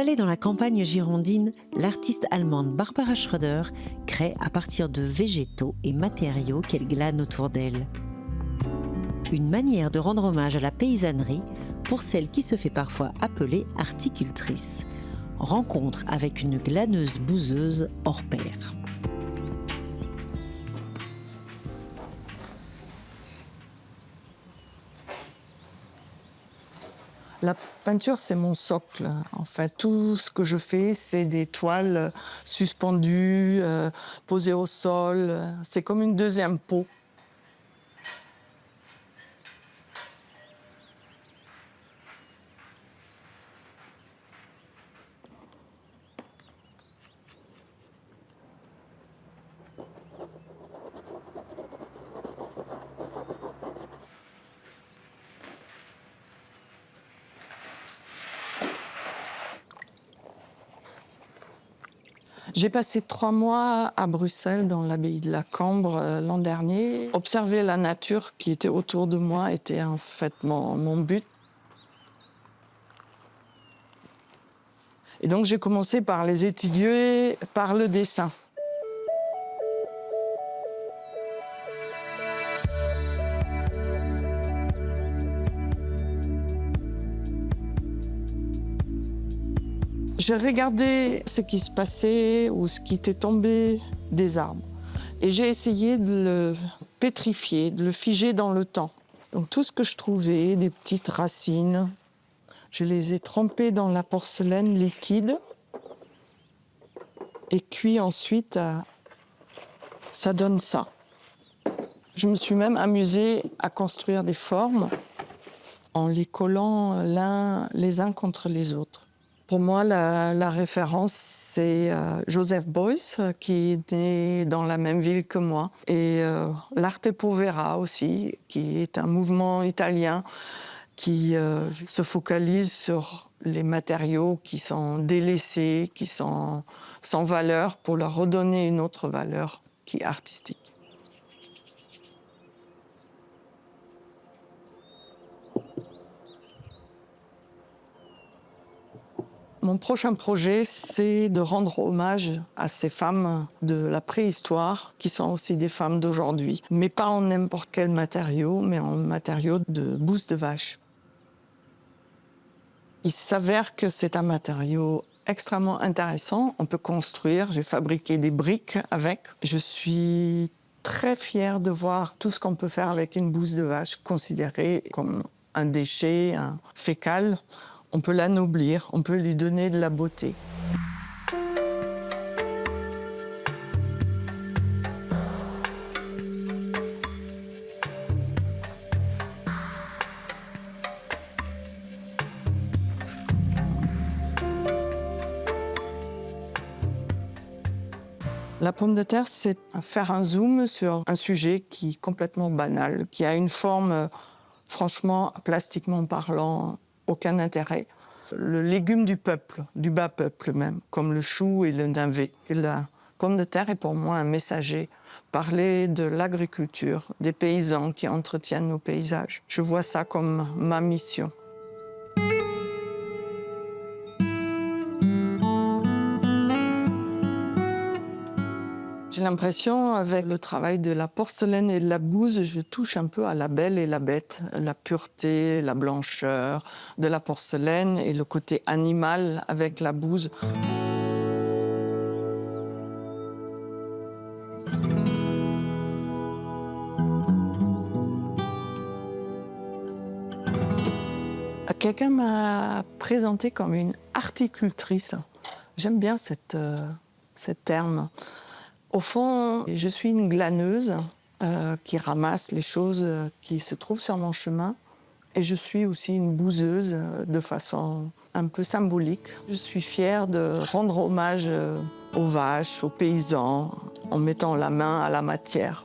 Installée dans la campagne girondine, l'artiste allemande Barbara Schröder crée à partir de végétaux et matériaux qu'elle glane autour d'elle. Une manière de rendre hommage à la paysannerie pour celle qui se fait parfois appeler articultrice. Rencontre avec une glaneuse bouseuse hors pair. La peinture, c'est mon socle. En fait, tout ce que je fais, c'est des toiles suspendues, posées au sol. C'est comme une deuxième peau. J'ai passé 3 mois à Bruxelles, dans l'abbaye de la Cambre, l'an dernier. Observer la nature qui était autour de moi était en fait mon but. Et donc j'ai commencé par les étudier par le dessin. J'ai regardé ce qui se passait ou ce qui était tombé des arbres. Et j'ai essayé de le pétrifier, de le figer dans le temps. Donc tout ce que je trouvais, des petites racines, je les ai trempées dans la porcelaine liquide et cuit ensuite. Ça donne ça. Je me suis même amusée à construire des formes en les collant les uns contre les autres. Pour moi, la référence, c'est Joseph Beuys, qui est né dans la même ville que moi, et l'Arte Povera aussi, qui est un mouvement italien qui se focalise sur les matériaux qui sont délaissés, qui sont sans valeur, pour leur redonner une autre valeur qui est artistique. Mon prochain projet, c'est de rendre hommage à ces femmes de la préhistoire, qui sont aussi des femmes d'aujourd'hui, mais pas en n'importe quel matériau, mais en matériau de bouse de vache. Il s'avère que c'est un matériau extrêmement intéressant. On peut construire, j'ai fabriqué des briques avec. Je suis très fière de voir tout ce qu'on peut faire avec une bouse de vache, considérée comme un déchet, un fécal. On peut l'anoblir, on peut lui donner de la beauté. La pomme de terre, c'est faire un zoom sur un sujet qui est complètement banal, qui a une forme, franchement, plastiquement parlant, aucun intérêt. Le légume du peuple, du bas peuple même, comme le chou et le navet. La pomme de terre est pour moi un messager. Parler de l'agriculture, des paysans qui entretiennent nos paysages. Je vois ça comme ma mission. J'ai l'impression, avec le travail de la porcelaine et de la bouse, je touche un peu à la belle et la bête, la pureté, la blancheur de la porcelaine et le côté animal avec la bouse. Quelqu'un m'a présentée comme une articultrice. J'aime bien ce terme. Au fond, je suis une glaneuse qui ramasse les choses qui se trouvent sur mon chemin. Et je suis aussi une bouseuse de façon un peu symbolique. Je suis fière de rendre hommage aux vaches, aux paysans, en mettant la main à la matière.